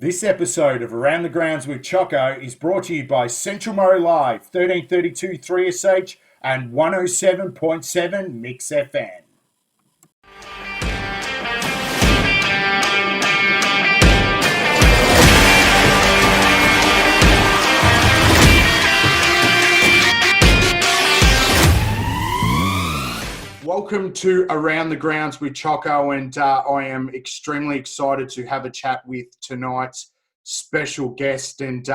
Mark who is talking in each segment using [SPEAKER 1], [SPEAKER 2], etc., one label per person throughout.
[SPEAKER 1] This episode of Around the Grounds with Chocco is brought to you by Central Murray Live, 1332 3SH and 107.7 Mix FM. Welcome to Around the Grounds with Chocco, and I am extremely excited to have a chat with tonight's special guest. And,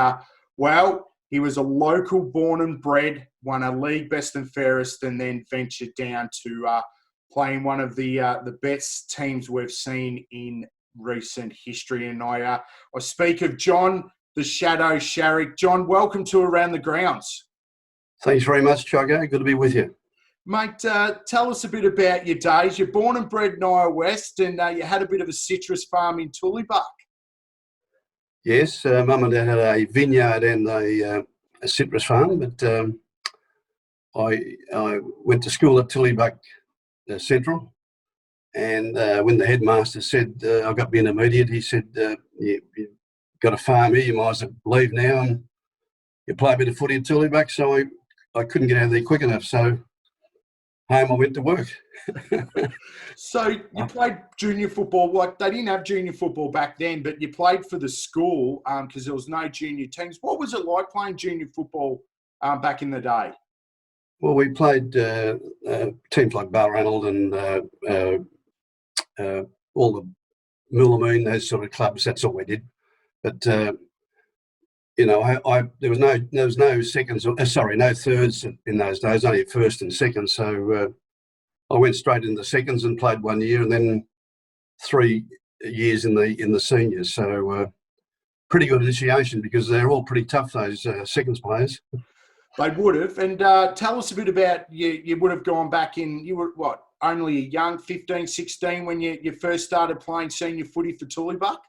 [SPEAKER 1] he was a local born and bred, won a league best and fairest, and then ventured down to playing one of the best teams we've seen in recent history. And I speak of John, the Shadow Sharrock. John, welcome to Around the Grounds.
[SPEAKER 2] Thanks very much, Chocco. Good to be with you.
[SPEAKER 1] Mate, tell us a bit about your days. You're born and bred in Iowa West, and you had a bit of a citrus farm in Tullibuk.
[SPEAKER 2] Yes, Mum and Dad had a vineyard and a citrus farm, but I went to school at Tullibuk Central, and when the headmaster said, I got my intermediate, he said, you've got a farm here, you might as well leave now and you play a bit of footy at Tullibuk. So I couldn't get out of there quick enough, so home I went to work.
[SPEAKER 1] So you played junior football. Like, they didn't have junior football back then, but you played for the school because there was no junior teams. What was it like playing junior football back in the day?
[SPEAKER 2] Well, we played teams like Balranald and all the Moolameen, those sort of clubs. That's all we did. But there was no seconds, no thirds in those days, only first and second. So I went straight into seconds and played 1 year, and then 3 years in the seniors. So pretty good initiation, because they're all pretty tough, those seconds players.
[SPEAKER 1] They would have. And tell us a bit about you would have gone back in, you were what, only a young 15, 16 when you first started playing senior footy for Tullibuk?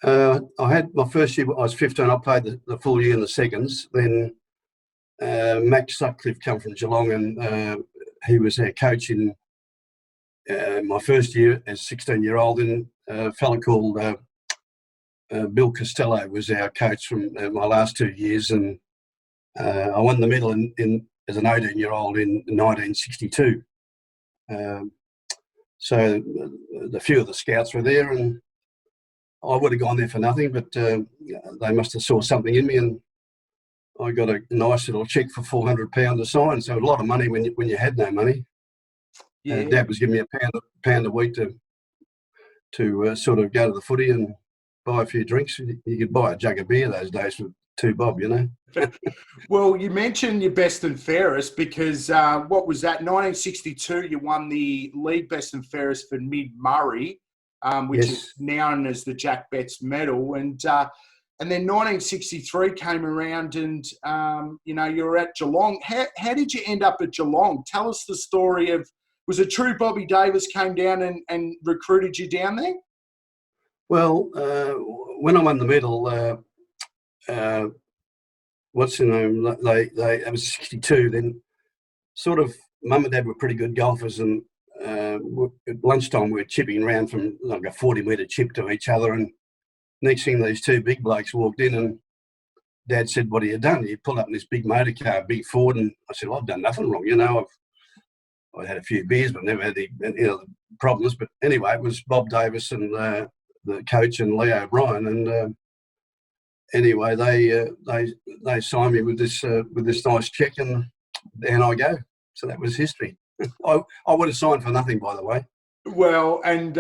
[SPEAKER 2] I had my first year, I was 15, I played the full year in the seconds. Then Max Sutcliffe come from Geelong, and he was our coach in my first year as 16-year-old. And a fella called Bill Costello was our coach from my last 2 years. And I won the medal in as an 18-year-old in 1962. So a few of the scouts were there, and I would have gone there for nothing, but they must have saw something in me, and I got a nice little cheque for £400 to sign. So a lot of money when you had no money. Yeah. Dad was giving me a pound a week to sort of go to the footy and buy a few drinks. You could buy a jug of beer those days for $2 bob, you know.
[SPEAKER 1] Well, you mentioned your best and fairest because what was that? 1962, you won the league best and fairest for Mid-Murray. Which is known as the Jack Betts Medal. And then 1963 came around, and, you were at Geelong. How did you end up at Geelong? Tell us the story of, was it true Bobby Davis came down and recruited you down there?
[SPEAKER 2] Well, when I won the medal, what's the name? It was 62. Then sort of Mum and Dad were pretty good golfers, and at lunchtime we were chipping around from like a 40-metre chip to each other, and next thing these two big blokes walked in, and Dad said, "What have you done?" He pulled up in this big motor car, big Ford, and I said, "Well, I've done nothing wrong, I had a few beers, but never had the problems." But anyway, it was Bob Davis and the coach and Leo O'Brien, and anyway they signed me with this nice cheque, and down I go. So that was history. I would have signed for nothing, by the way.
[SPEAKER 1] Well, and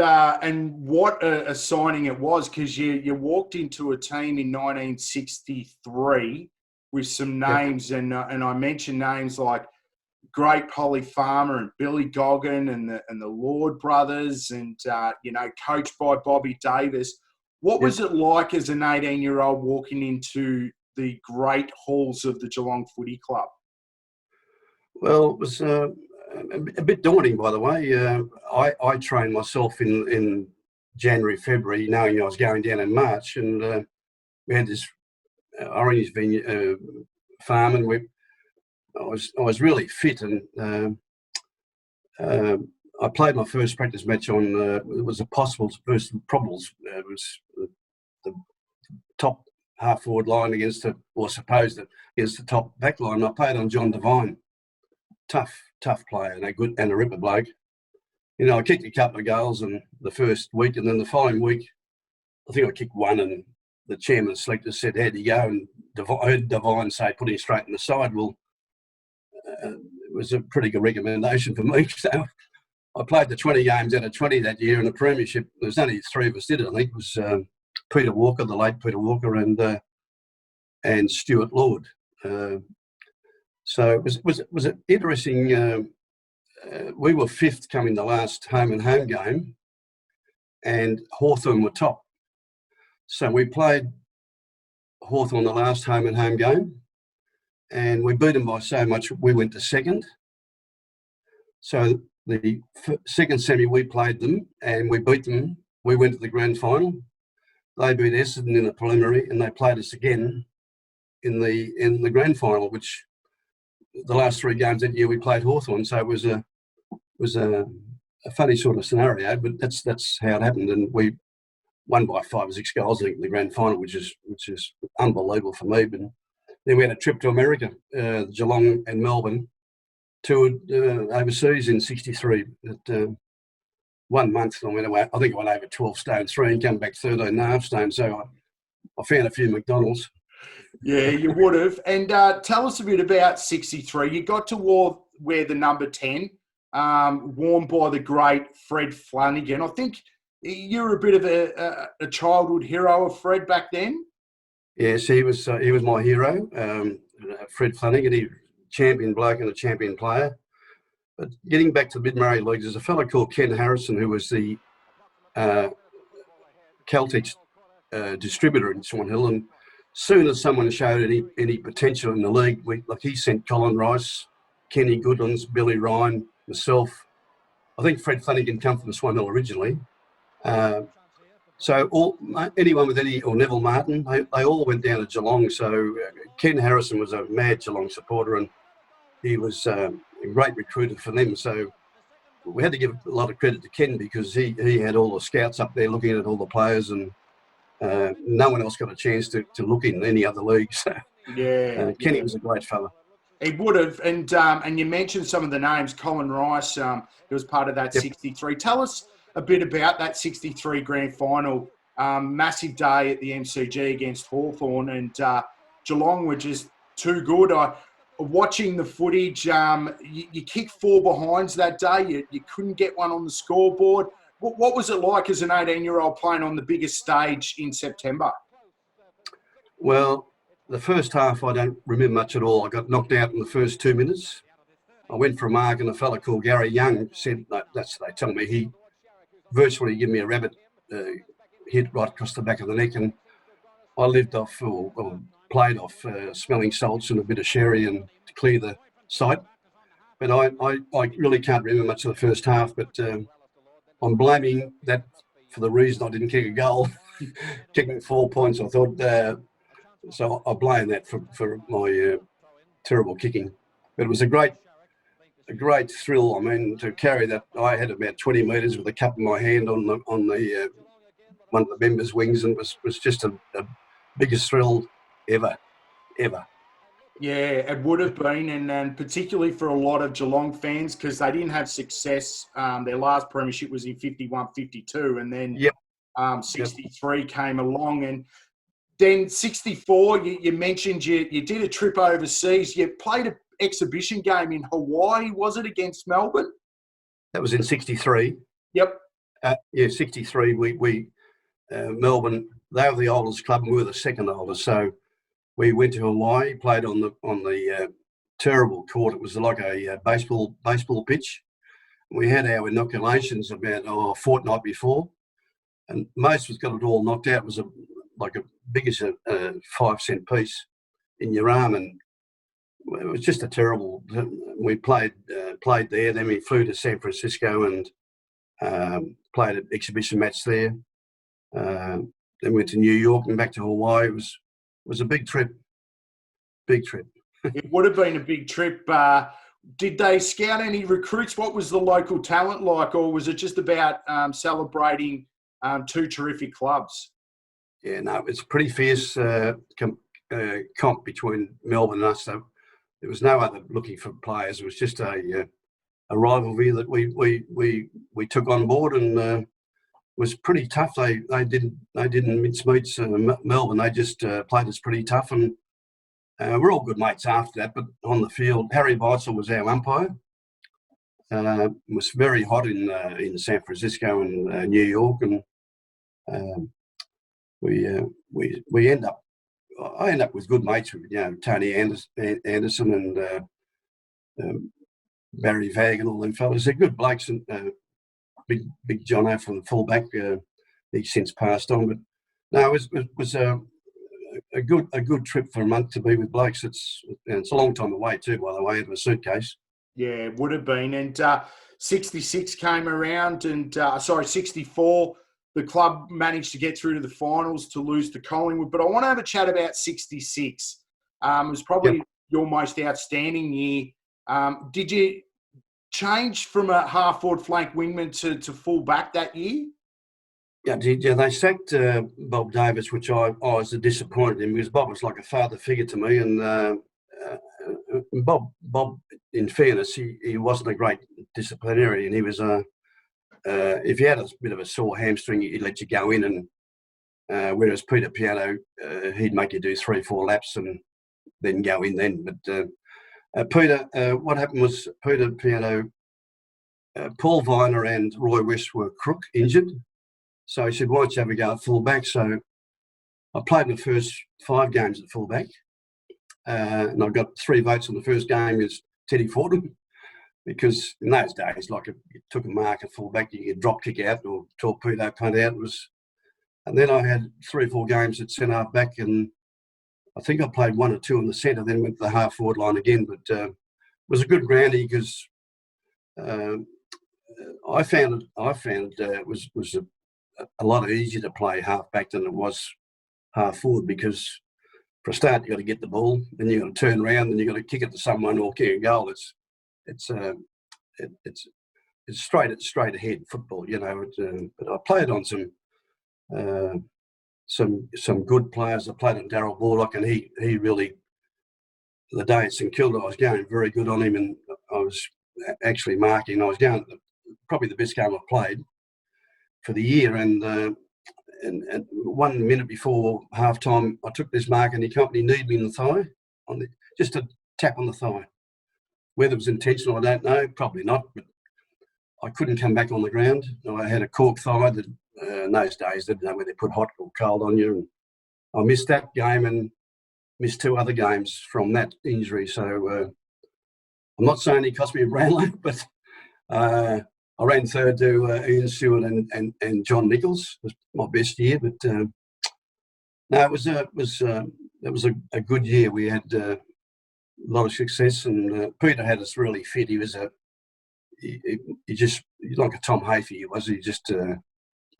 [SPEAKER 1] what a signing it was, because you walked into a team in 1963 with some names, and I mentioned names like Great Polly Farmer and Billy Goggin and the Lord brothers, and coached by Bobby Davis. What was it like as an 18-year-old walking into the great halls of the Geelong Footy Club?
[SPEAKER 2] Well, it was a bit daunting, by the way. I trained myself in January, February, knowing I was going down in March, and we had this orange vineyard farm, and I was really fit, and I played my first practice match on it was a possible versus probables. It was top half-forward line against against the top back line. I played on John Devine. Tough player and a ripper bloke. You know, I kicked a couple of goals in the first week, and then the following week, I think I kicked one, and the chairman selector said, "How'd you go?" And I heard Devine say, "Put him straight in the side." Well, it was a pretty good recommendation for me. So I played the 20 games out of 20 that year in the premiership. There was only 3 of us did it. I think it was Peter Walker, the late Peter Walker, and Stuart Lord. So it was an interesting. We were 5th coming the last home and home game, and Hawthorn were top. So we played Hawthorn the last home and home game, and we beat them by so much we went to 2nd. So the second semi we played them and we beat them. We went to the grand final. They beat Essendon in the preliminary, and they played us again in the grand final, which the last 3 games that year we played Hawthorn. So it was a funny sort of scenario, but that's how it happened, and we won by 5 or 6 goals in the grand final, which is unbelievable for me. But then we had a trip to America, Geelong and Melbourne, toured overseas in '63. 1 month, I went away. I think I went over 12 stone 3 and come back 13.5 stone. So I found a few McDonald's.
[SPEAKER 1] Yeah, you would have. And tell us a bit about '63. You got to wear the number 10, worn by the great Fred Flanagan. I think you were a bit of a childhood hero of Fred back then.
[SPEAKER 2] Yes, he was my hero, Fred Flanagan. He champion bloke and a champion player. But getting back to the Mid-Murray Leagues, there's a fellow called Ken Harrison who was the Caltex distributor in Swan Hill, and soon as someone showed any potential in the league, he sent Colin Rice, Kenny Goodlands, Billy Ryan, myself. I think Fred Flanagan come from Swan Hill originally. So anyone with or Neville Martin, they all went down to Geelong. So Ken Harrison was a mad Geelong supporter, and he was a great recruiter for them. So we had to give a lot of credit to Ken because he had all the scouts up there looking at all the players, and no one else got a chance to look in any other league. So Kenny was a great fella.
[SPEAKER 1] He would have, and you mentioned some of the names. Colin Rice, who was part of that '63. Tell us a bit about that '63 grand final. Massive day at the MCG against Hawthorn, and Geelong were just too good. Watching the footage, you kicked 4 behinds that day. You couldn't get one on the scoreboard. What was it like as an 18-year-old playing on the biggest stage in September?
[SPEAKER 2] Well, the first half I don't remember much at all. I got knocked out in the first 2 minutes. I went for a mark, and a fella called Gary Young said, they tell me he virtually gave me a rabbit hit right across the back of the neck, and I lived off or played off smelling salts and a bit of sherry and to clear the sight. But I really can't remember much of the first half, but I'm blaming that for the reason I didn't kick a goal, kicking 4 points. I thought, so I blame that for my terrible kicking. But it was a great thrill. I mean, to carry that, I had about 20 metres with a cup in my hand on the one of the members' wings, and it was just a biggest thrill ever.
[SPEAKER 1] Yeah, it would have been, and particularly for a lot of Geelong fans, because they didn't have success. Their last premiership was in 51-52, and then 63 came along, and then 64, you mentioned you did a trip overseas. You played an exhibition game in Hawaii, was it, against Melbourne?
[SPEAKER 2] That was in 63.
[SPEAKER 1] Yep.
[SPEAKER 2] 63, we Melbourne, they were the oldest club and we were the second oldest. So we went to Hawaii, played on the terrible court. It was like a baseball pitch. We had our inoculations about a fortnight before, and most of us got it all knocked out. It was like a big as a 5-cent piece in your arm, and it was just a terrible. We played there, then we flew to San Francisco and played an exhibition match there. Then went to New York and back to Hawaii. It was a big trip.
[SPEAKER 1] It would have been a big trip. Did they scout any recruits? What was the local talent like, or was it just about celebrating 2 terrific clubs?
[SPEAKER 2] Yeah, no, it's a pretty fierce comp between Melbourne and us. So there was no other looking for players. It was just a rivalry that we took on board, and was pretty tough. They didn't mince meats. Melbourne, they just played us pretty tough, and we're all good mates after that. But on the field, Harry Beitzel was our umpire. It was very hot in San Francisco and New York, and we end up. I end up with good mates with Tony Anderson and Barry Vag and all them fellas. They're good blokes, and big Jono from the fullback. He's since passed on, but no, it was a good trip for a month to be with blokes. It's a long time away too, by the way, out of a suitcase.
[SPEAKER 1] Yeah, it would have been. And 66 came around, and 64. The club managed to get through to the finals to lose to Collingwood. But I want to have a chat about 66. It was probably your most outstanding year. Did you change from a half-forward flank wingman to full back that year?
[SPEAKER 2] Yeah, they sacked Bob Davis, which I was disappointed in, because Bob was like a father figure to me. And Bob, in fairness, he wasn't a great disciplinarian. He was if you had a bit of a sore hamstring, he'd let you go in, and whereas Peter Piano, he'd make you do 3-4 laps and then go in then. But Peter, what happened was Peter Piano, Paul Viner and Roy West were injured. So he said, why don't you have a go at fullback? So I played in the first 5 games at fullback, and I got 3 votes on the first game as Teddy Fordham, because in those days, like, if you took a mark at fullback, you could drop kick out or torpedo punt out. And then I had 3 or 4 games at centre half back, and I think I played 1 or 2 in the centre, then went to the half forward line again. But it was a good groundie, because I found it was a lot easier to play half back than it was half forward, because for a start you got to get the ball, then you got to turn around, then you got to kick it to someone or kick a goal. It's straight ahead football, but I played on some good players. I played on Darryl Borlock, and he really, the day at St Kilda, I was going very good on him, and I was actually marking. I was going probably the best game I've played for the year, and 1 minute before half time, I took this mark, and he kneed me in the thigh, just a tap on the thigh. Whether it was intentional, I don't know, probably not, but I couldn't come back on the ground. I had a cork thigh that in those days, they didn't know whether they put hot or cold on you. And I missed that game and missed 2 other games from that injury. So I'm not saying he cost me a Brownlow, but I ran third to Ian Stewart and John Nichols. It was my best year, but no, it was a good year. We had a lot of success, and Peter had us really fit. He was he's like a Tom Hafey. He just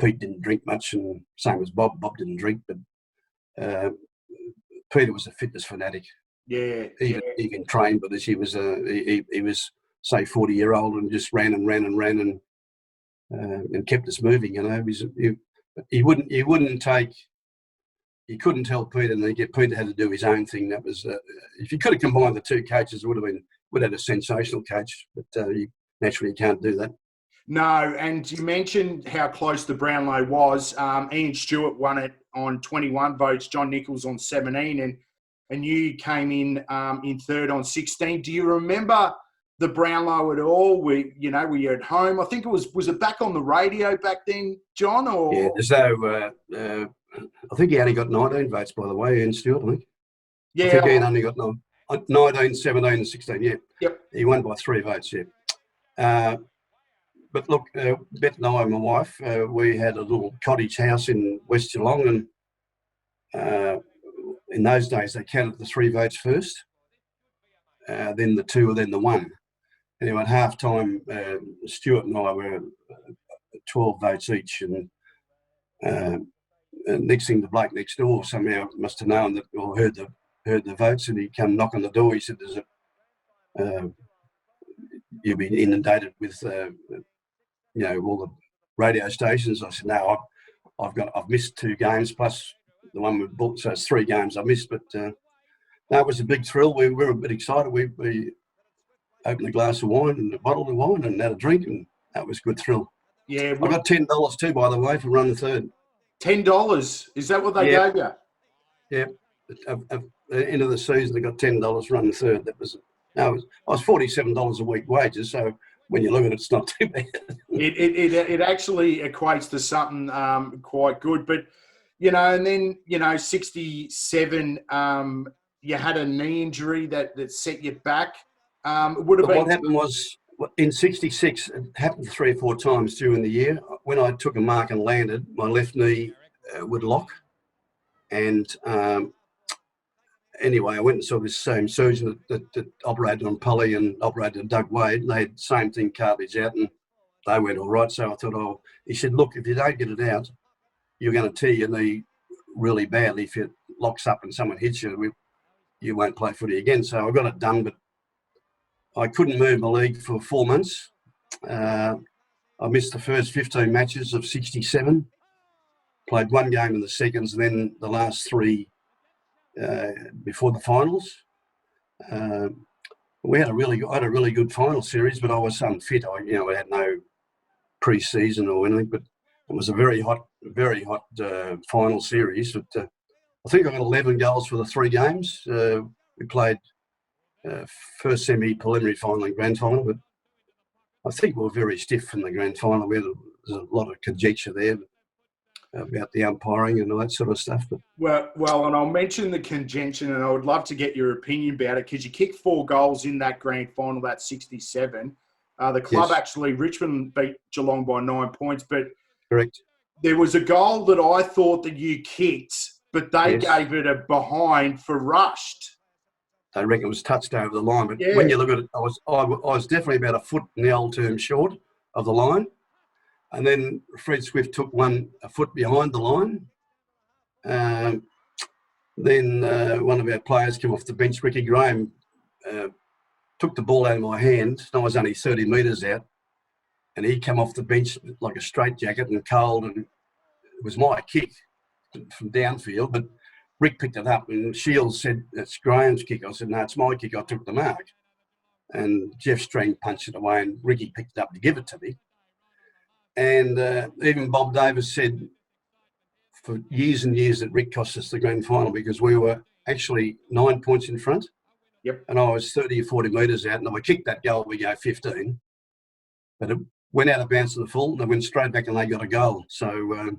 [SPEAKER 2] Pete didn't drink much, and same as Bob. Bob didn't drink, but Peter was a fitness fanatic.
[SPEAKER 1] Yeah,
[SPEAKER 2] even trained with us. He was say 40-year-old and just ran and kept us moving. He couldn't tell Peter, and Peter had to do his own thing. That was if you could have combined the 2 coaches, would have had a sensational coach. But naturally, you can't do that.
[SPEAKER 1] No, and you mentioned how close the Brownlow was. Ian Stewart won it on 21 votes, John Nichols on 17, and you came in third on 16. Do you remember the Brownlow at all? Were you at home? I think it was it back on the radio back then, John? Or
[SPEAKER 2] yeah, so I think he only got 19 votes, by the way, Ian Stewart. I think.
[SPEAKER 1] Yeah,
[SPEAKER 2] I think Ian only got 19, 17, and 16. Yeah.
[SPEAKER 1] Yep.
[SPEAKER 2] He won by 3 votes. Yeah. But look, Beth and I, my wife, we had a little cottage house in West Geelong, and in those days they counted the 3 votes first, then the 2, and then the 1. Anyway, at half time, Stuart and I were 12 votes each, and next thing, the bloke next door somehow must have known that, or heard the votes, and he come knock on the door. He said, "You've been inundated with all the radio stations." I said, "No, I've missed 2 games plus the one we booked. So it's 3 games I missed, but that was a big thrill. We were a bit excited. We opened a glass of wine and a bottle of wine and had a drink, and that was a good thrill.
[SPEAKER 1] Yeah.
[SPEAKER 2] I got $10 too, by the way, for running third.
[SPEAKER 1] $10? Is that what they gave you?
[SPEAKER 2] Yeah. At the end of the season, I got $10 running third. I was $47 a week wages, so when you look at it, it's not too bad.
[SPEAKER 1] It actually equates to something quite good. But, and then, 67, you had a knee injury that set you back.
[SPEAKER 2] What happened was, in 66, it happened 3 or 4 times during the year. When I took a mark and landed, my left knee would lock. And anyway, I went and saw this same surgeon that operated on Polly and operated on Doug Wade. And they had the same thing, cartilage out, and they went all right. So I thought, he said, look, if you don't get it out, you're going to tear your knee really badly. If it locks up and someone hits you, you won't play footy again. So I got it done, but I couldn't move my leg for 4 months. I missed the first 15 matches of 67, played 1 game in the seconds, and then the last 3 before the finals. I had a really good final series, but I was unfit. I had no pre-season or anything, but it was a very hot final series. But I think I got 11 goals for the 3 games. We played first semi-preliminary final and grand final, but I think we were very stiff in the grand final. There's a lot of conjecture there about the umpiring and all that sort of stuff. But
[SPEAKER 1] well, and I'll mention the conjunction, and I would love to get your opinion about it, because you kicked 4 goals in that grand final, that 67. The club actually, Richmond beat Geelong by 9 points, but
[SPEAKER 2] correct.
[SPEAKER 1] There was a goal that I thought that you kicked, but they gave it a behind for rushed.
[SPEAKER 2] They reckon it was touched over the line, but when you look at it, I was definitely about a foot in the old term short of the line. And then Fred Swift took a foot behind the line. Then one of our players came off the bench, Ricky Graham, took the ball out of my hand. I was only 30 metres out, and he came off the bench like a straitjacket and cold, and it was my kick from downfield, but Rick picked it up, and Shields said, it's Graham's kick. I said, no, it's my kick. I took the mark. And Jeff Strang punched it away, and Ricky picked it up to give it to me. And even Bob Davis said for years and years that Rick cost us the grand final, because we were actually 9 points in front.
[SPEAKER 1] Yep.
[SPEAKER 2] And I was 30 or 40 metres out, and if I kicked that goal, we go 15. But it went out of bounds to the full, and they went straight back and they got a goal. So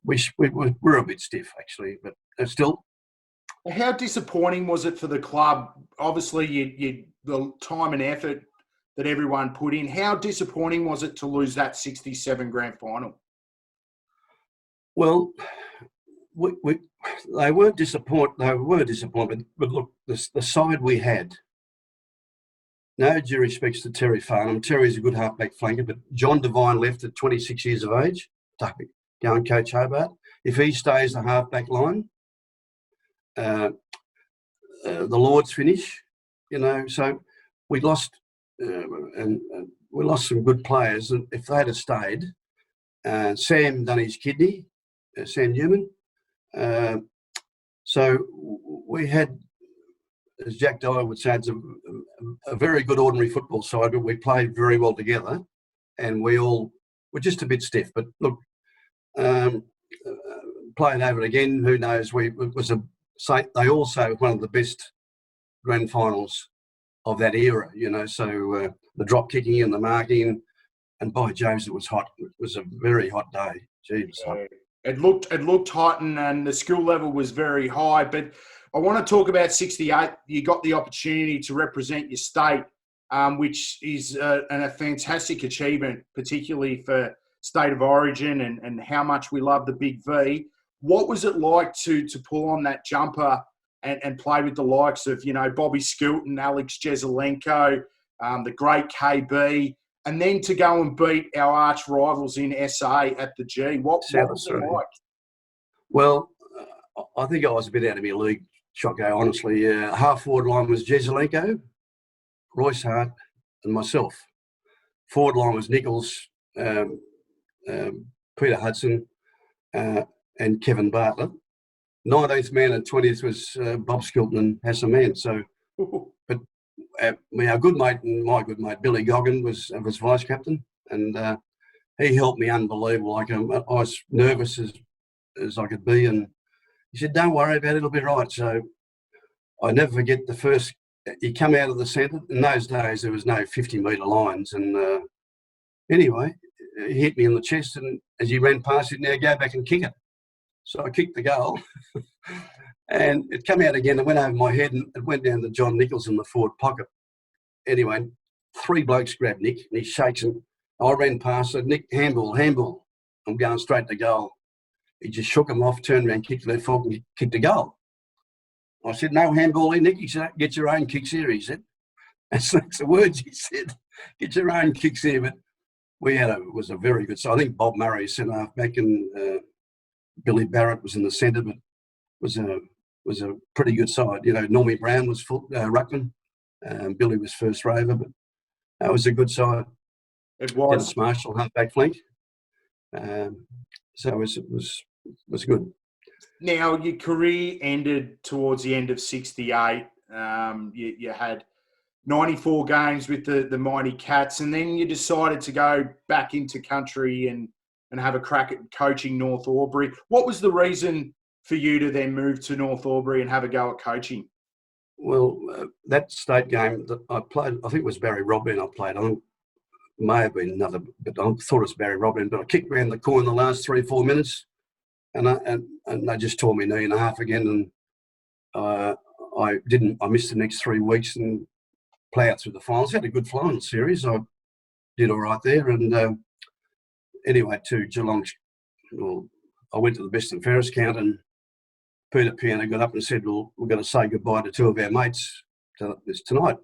[SPEAKER 2] we're a bit stiff, actually, but still.
[SPEAKER 1] How disappointing was it for the club? Obviously, the time and effort that everyone put in. How disappointing was it to lose that 67 grand final?
[SPEAKER 2] Well, they were disappointed. But look, the side we had, no due respects to Terry Farnham. Terry's a good halfback flanker, but John Devine left at 26 years of age to go and coach Hobart. If he stays the halfback line, the Lords finish, so we lost and we lost some good players. And if they'd have stayed, Sam done his kidney, Sam Newman. So we had, as Jack Dyer would say, it's a very good ordinary football side, but we played very well together, and we all were just a bit stiff. But look, playing over it again, who knows? They all say it was one of the best grand finals of that era, So the drop kicking and the marking, and by James, it was hot. It was a very hot day. Gee, it was hot.
[SPEAKER 1] It looked hot, and the skill level was very high. But I want to talk about 68. You got the opportunity to represent your state, which is a fantastic achievement, particularly for state of origin and how much we love the Big V. What was it like to pull on that jumper and play with the likes of, Bobby Skilton, Alex Jezelenko, the great KB, and then to go and beat our arch rivals in SA at the G? What was it like?
[SPEAKER 2] Well, I think I was a bit out of my league, Chocco, honestly. Half-forward line was Jezelenko, Royce Hart, and myself. Forward line was Nichols, Peter Hudson, and Kevin Bartlett. 19th man and 20th was Bob Skilton and Hassan Man. So, but our good mate and my good mate Billy Goggin was vice captain, and he helped me unbelievable. Like I was nervous as I could be, and he said, "Don't worry about it; it'll be right." So I never forget the first. He come out of the centre. In those days, there was no 50-metre lines, and anyway, he hit me in the chest, and as he ran past it, now go back and kick it. So I kicked the goal, and it came out again. It went over my head, and it went down to John Nichols in the forward pocket. Anyway, 3 blokes grabbed Nick, and he shakes him. I ran past, said, "Nick, handball, handball." I'm going straight to goal. He just shook him off, turned around, kicked the left foot, and kicked the goal. I said, "No handball here, Nick." He said, "Get your own kicks here," he said. That's the words he said. "Get your own kicks here." But it was a very good side. I think Bob Murray centre half back, and Billy Barrett was in the centre, but was a pretty good side. You know, Normie Brown was ruckman. Billy was first rover, but that was a good side.
[SPEAKER 1] It was.
[SPEAKER 2] Dennis Marshall, half-back flank. So it was good.
[SPEAKER 1] Now, your career ended towards the end of 68. You had 94 games with the Mighty Cats, and then you decided to go back into country and have a crack at coaching North Albury. What was the reason for you to then move to North Albury and have a go at coaching?
[SPEAKER 2] Well, that state game that I played, I think it was Barry Robin I played. I may have been another, but I thought it was Barry Robin. But I kicked around the corner the last 3-4 minutes, and they just tore me knee and a half again, and I missed the next 3 weeks and play out through the finals. Had a good final series. I did all right there, and anyway, to Geelong, well, I went to the best and fairest count, and Peter Piano got up and said, "Well, we're going to say goodbye to 2 of our mates tonight."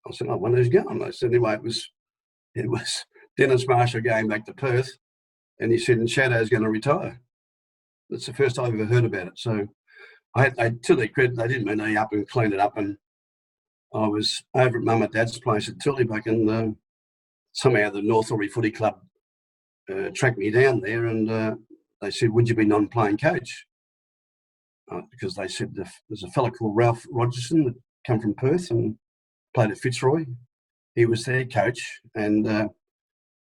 [SPEAKER 2] I said, "Oh, one who's going?" I said, anyway, it was Dennis Marshall going back to Perth, and he said, "And Shadow's going to retire." That's the first I've ever heard about it. So to their credit, they didn't me up and clean it up, and I was over at Mum and Dad's place at Tullybuck, and somehow the North Albury Footy Club tracked me down there, and they said, "Would you be non-playing coach?" Because they said there's a fellow called Ralph Rogerson that come from Perth and played at Fitzroy. He was their coach, and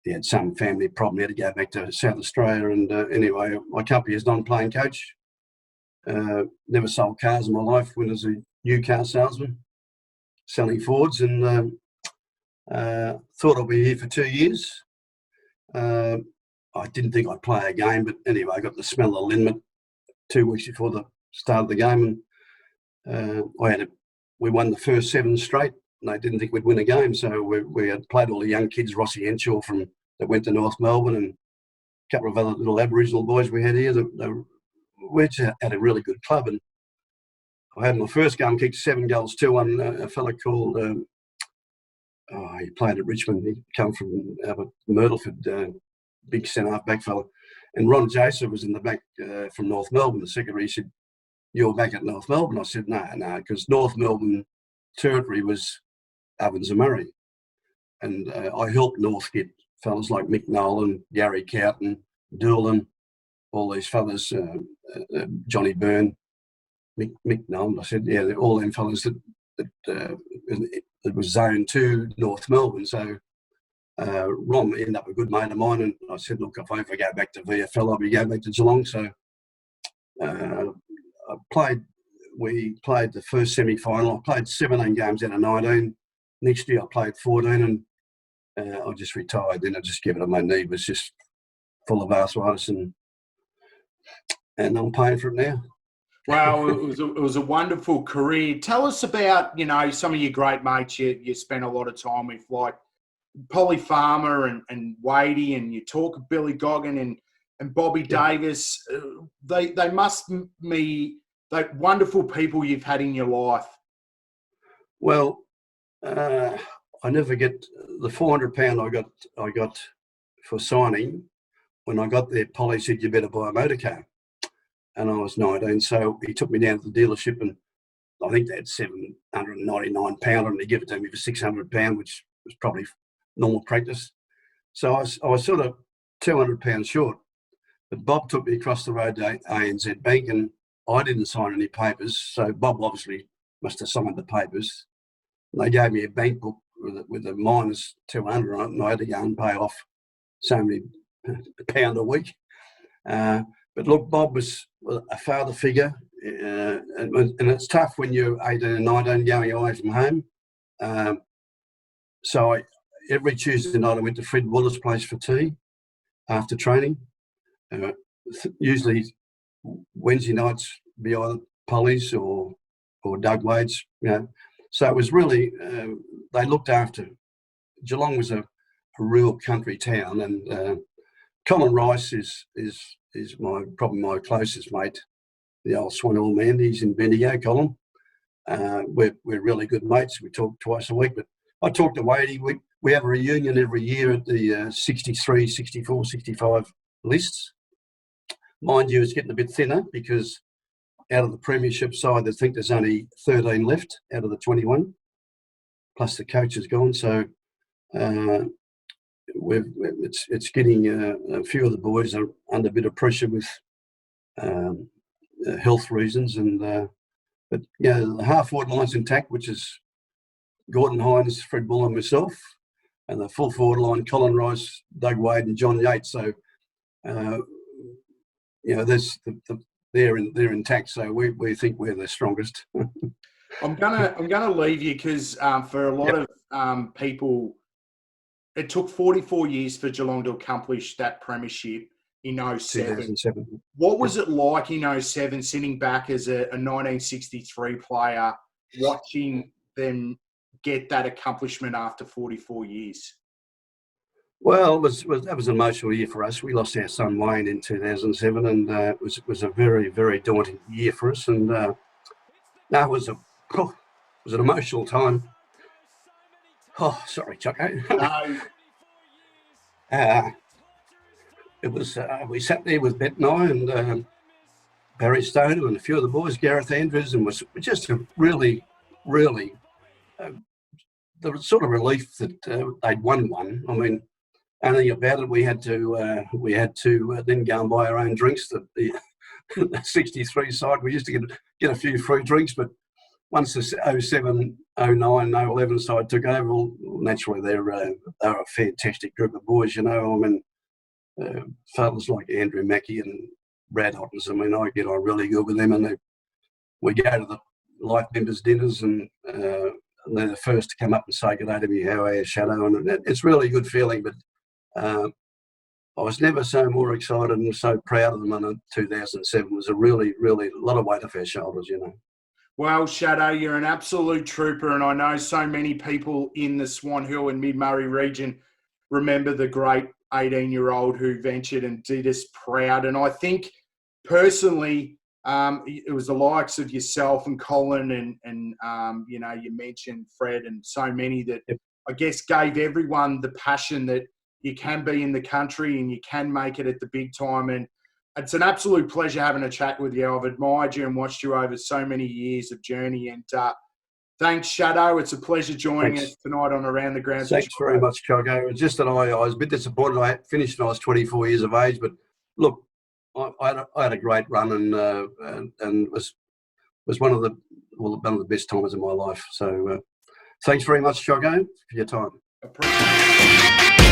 [SPEAKER 2] he had some family problem. He had to go back to South Australia, and anyway, I come up here as non-playing coach. Never sold cars in my life. Went as a new car salesman, selling Fords, and thought I'd be here for 2 years. I didn't think I'd play a game, but anyway, I got the smell of liniment 2 weeks before the start of the game, and we won the first 7 straight, and they didn't think we'd win a game, so we had played all the young kids, Rossi Henshaw that went to North Melbourne, and a couple of other little Aboriginal boys we had here. We just had a really good club, and I had my first game, kicked 7 goals, 2-1. A fella called, he played at Richmond. He come from Myrtleford, big centre-half back fella. And Ron Joseph was in the back from North Melbourne. The secretary, he said, "You're back at North Melbourne?" I said, no, because North Melbourne territory was Ovens and Murray. And I helped North get fellas like Mick Nolan, Gary Cowton, Doolan, all these fellas, Johnny Byrne, Mick Nolan. I said, yeah, all them fellas that was Zone 2, North Melbourne. So Ron ended up a good mate of mine, and I said, look, if I ever go back to VFL, I'll be going back to Geelong. So we played the first semi-final. I played 17 games out of 19. Next year I played 14, and I just retired. Then I just gave it up. My knee was just full of arthritis, and I'm paying for it now.
[SPEAKER 1] Wow, it was a wonderful career. Tell us about, some of your great mates you spent a lot of time with, like Polly Farmer and Wadey, and you talk of Billy Goggin and Bobby Davis. They must be like wonderful people you've had in your life.
[SPEAKER 2] Well, I never get the £400 I got for signing. When I got there, Polly said, "You better buy a motor car." And I was 19, so he took me down to the dealership, and I think they had £799, and they give it to me for £600, which was probably normal practice. So I was sort of £200 short. But Bob took me across the road to ANZ Bank, and I didn't sign any papers. So Bob obviously must have signed the papers. And they gave me a bank book with a minus 200 on it, and I had to go and pay off so many pound a week. But look, Bob was a father figure, and it's tough when you're 18 and 19 going away from home. So every Tuesday night I went to Fred Waller's place for tea after training. Usually Wednesday nights be either Polly's or Doug Wade's, So it was really, they looked after. Geelong was a real country town, and Colin Rice is probably my closest mate, the old Swanhill man. He's in Bendigo, Colin. We're really good mates. We talk twice a week, but I talk to Wadey. We have a reunion every year at the 63, 64, 65 lists. Mind you, it's getting a bit thinner because out of the premiership side, I think there's only 13 left out of the 21, plus the coach is gone. So it's getting a few of the boys are under a bit of pressure with health reasons, but the half forward line's intact, which is Gordon Hines, Fred Bull, and myself, and the full forward line, Colin Rice, Doug Wade, and John Yates. So there's they're intact. So we think we're the strongest.
[SPEAKER 1] I'm gonna leave you because for a lot of people, it took 44 years for Geelong to accomplish that premiership in 07.
[SPEAKER 2] 2007.
[SPEAKER 1] What was it like in 07, sitting back as a 1963 player, watching them get that accomplishment after 44 years?
[SPEAKER 2] Well, that was an emotional year for us. We lost our son Wayne in 2007, and it was a very, very daunting year for us. And it was an emotional time. Oh, sorry, Chocco.
[SPEAKER 1] No.
[SPEAKER 2] It was. We sat there with Bet and I and Barry Stoner and a few of the boys, Gareth Andrews, and was just a really, really the sort of relief that they'd won one. I mean, only about it, we had to then go and buy our own drinks. The 63 side, we used to get a few free drinks, but once the 07, 09, 011 side took over, well, naturally they're a fantastic group of boys. I mean, fellas like Andrew Mackey and Brad Hottens. I mean, I get on really good with them, and we go to the life members dinners, and they're the first to come up and say good day to me, how are you, Shadow? And it's really a good feeling. But I was never so more excited and so proud of them. And 2007 was a really, really a lot of weight off our shoulders,
[SPEAKER 1] Well, Shadow, you're an absolute trooper, and I know so many people in the Swan Hill and Mid-Murray region remember the great 18-year-old who ventured and did us proud. And I think personally, it was the likes of yourself and Colin and you mentioned Fred and so many that I guess gave everyone the passion that you can be in the country and you can make it at the big time. And it's an absolute pleasure having a chat with you. I've admired you and watched you over so many years of journey. And thanks, Shadow. It's a pleasure joining us tonight on Around the Grounds.
[SPEAKER 2] Thanks very much, Chocco. It's just that I was a bit disappointed. I finished when I was 24 years of age, but look, I had a great run and was one of the best times of my life. So thanks very much, Chocco, for your time.
[SPEAKER 1] Appreciate it.